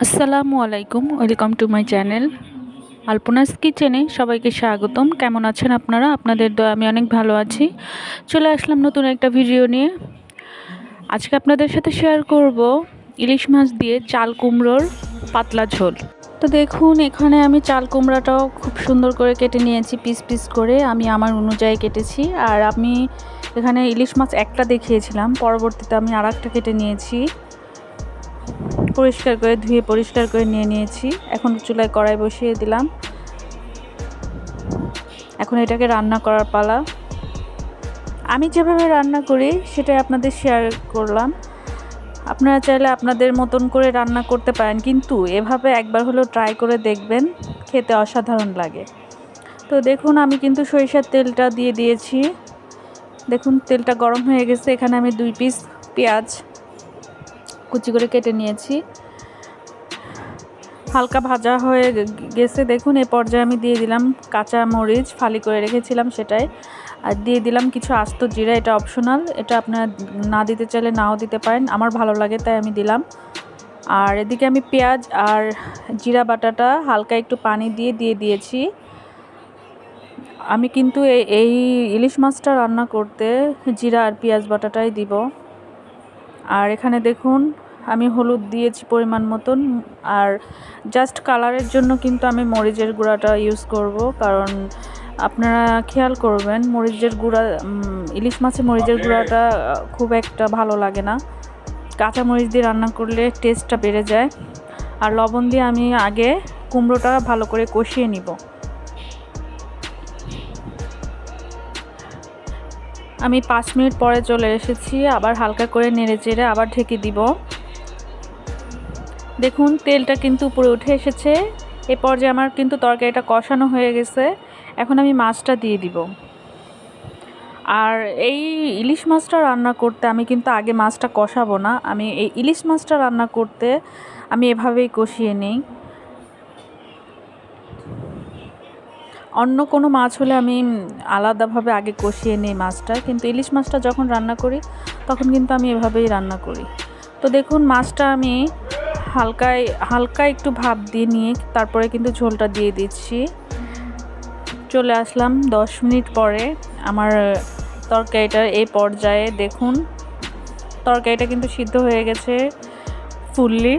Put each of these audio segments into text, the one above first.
আসসালামু আলাইকুম, welcome to my channel আলপনাস কিচেনে সবাইকে স্বাগতম। কেমন আছেন আপনারা? আপনাদের দয়া আমি অনেক ভালো আছি। চলে আসলাম নতুন একটা ভিডিও নিয়ে। আজকে আপনাদের সাথে শেয়ার করব ইলিশ মাছ দিয়ে চাল কুমড়োর পাতলা ঝোল। তো দেখুন, এখানে আমি চাল কুমড়াটাও খুব সুন্দর করে কেটে নিয়েছি, পিস পিস করে আমি আমার অনুযায়ী কেটেছি। আর আমি এখানে ইলিশ মাছ একটা দেখিয়েছিলাম, পরবর্তীতে আমি আর একটা কেটে নিয়েছি, পরিষ্কার করে ধুয়ে পরিষ্কার করে নিয়েছি। এখন চুলায় কড়াই বসিয়ে দিলাম। এখন এটাকে রান্না করার পালা। আমি যেভাবে রান্না করি সেটাই আপনাদের শেয়ার করলাম। আপনারা চাইলে আপনাদের মতন করে রান্না করতে পারেন, কিন্তু এভাবে একবার হলেও ট্রাই করে দেখবেন, খেতে অসাধারণ লাগে। তো দেখুন, আমি কিন্তু সরিষার তেলটা দিয়ে দিয়েছি। দেখুন তেলটা গরম হয়ে গেছে। এখানে আমি 2 পিস পেঁয়াজ কুচি করে কেটে নিয়েছি, হালকা ভাজা হয়ে গেছে। দেখুন এই পর্যায়ে আমি দিয়ে দিলাম কাঁচা মরিচ ফালি করে রেখেছিলাম সেটাই, আর দিয়ে দিলাম কিছু আস্ত জিরা। এটা অপশনাল, এটা আপনারা না দিতে চাইলে নাও দিতে পারেন, আমার ভালো লাগে তাই আমি দিলাম। আর এদিকে আমি পেঁয়াজ আর জিরা বাটাটা হালকা একটু পানি দিয়ে দিয়েছি। আমি কিন্তু এই ইলিশ মাছটা রান্না করতে জিরা আর পেঁয়াজ বাটাটাই দিব। আর এখানে দেখুন আমি হলুদ দিয়েছি পরিমাণ মতন, আর জাস্ট কালারের জন্য কিন্তু আমি মরিচের গুঁড়াটা ইউজ করব, কারণ আপনারা খেয়াল করবেন মরিচের গুঁড়া, ইলিশ মাছে মরিচের গুঁড়াটা খুব একটা ভালো লাগে না। কাঁচা মরিচ দিয়ে রান্না করলে টেস্টটা বেড়ে যায়। আর লবণ দিয়ে আমি আগে কুমড়োটা ভালো করে কষিয়ে নিব। আমি 5 মিনিট পরে চলে এসেছি, আবার হালকা করে নেড়ে চেড়ে আবার ঢেকে দিব। দেখুন তেলটা কিন্তু উপরে উঠে এসেছে। এ পর্যায়ে আমার কিন্তু তরকারিটা কষানো হয়ে গেছে। এখন আমি মাছটা দিয়ে দিব। আর এই ইলিশ মাছটা রান্না করতে আমি কিন্তু আগে মাছটা কষাবো না, আমি এই ইলিশ মাছটা রান্না করতে আমি এভাবেই কষিয়ে নিই। অন্য কোনো মাছ হলে আমি আলাদাভাবে আগে কষিয়ে নিই মাছটা, কিন্তু ইলিশ মাছটা যখন রান্না করি তখন কিন্তু আমি এভাবেই রান্না করি। তো দেখুন মাছটা আমি হালকা একটু ভাপ দিয়ে নিয়ে তারপরে কিন্তু ঝোলটা দিয়ে দিচ্ছি। চলে আসলাম 10 মিনিট পরে আমার তরকারিটার এই পর্যায়ে। দেখুন তরকারিটা কিন্তু সিদ্ধ হয়ে গেছে ফুললি।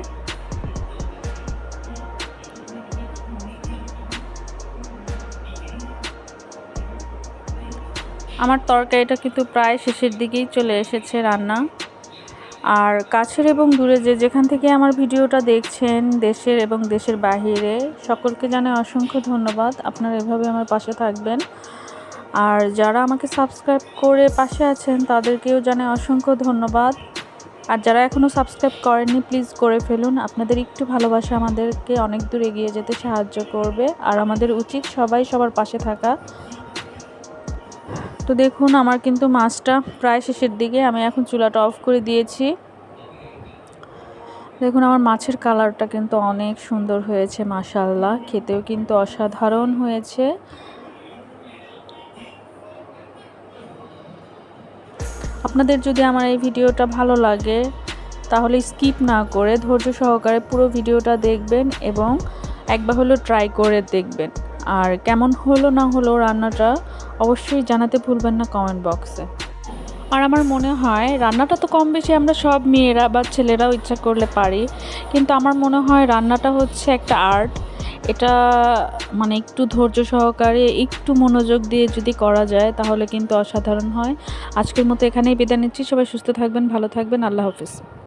আমার তরকারিটা কিন্তু প্রায় শেষের দিকেই চলে এসেছে রান্না। আর কাছের এবং দূরে যেখান থেকে আমার ভিডিওটা দেখছেন, দেশের এবং দেশের বাহিরে, সকলকে জানাই অসংখ্য ধন্যবাদ। আপনারা এভাবে আমার পাশে থাকবেন। আর যারা আমাকে সাবস্ক্রাইব করে পাশে আছেন তাদেরকেও জানাই অসংখ্য ধন্যবাদ। আর যারা এখনও সাবস্ক্রাইব করেননি প্লিজ করে ফেলুন। আপনাদের একটু ভালোবাসা আমাদেরকে অনেক দূর এগিয়ে যেতে সাহায্য করবে, আর আমাদের উচিত সবাই সবার পাশে থাকা। তো দেখুন আমার কিন্তু মাছটা প্রায় শেষের দিকে, আমি এখন চুলাটা অফ করে দিয়েছি। দেখুন আমার মাছের কালারটা কিন্তু অনেক সুন্দর হয়েছে, মাশাআল্লাহ, খেতেও কিন্তু অসাধারণ হয়েছে। আপনাদের যদি আমার এই ভিডিওটা ভালো লাগে তাহলে স্কিপ না করে ধৈর্য সহকারে পুরো ভিডিওটা দেখবেন এবং একবার হলো ট্রাই করে দেখবেন। আর কেমন হলো না হলো রান্নাটা অবশ্যই জানাতে ভুলবেন না কমেন্ট বক্সে। আর আমার মনে হয় রান্নাটা তো কম বেশি আমরা সব মেয়েরা বা ছেলেরাও ইচ্ছা করলে পারি, কিন্তু আমার মনে হয় রান্নাটা হচ্ছে একটা আর্ট। এটা মানে একটু ধৈর্য সহকারে একটু মনোযোগ দিয়ে যদি করা যায় তাহলে কিন্তু অসাধারণ হয়। আজকের মতো এখানেই বিদায় নিচ্ছি। সবাই সুস্থ থাকবেন, ভালো থাকবেন। আল্লাহ হাফিজ।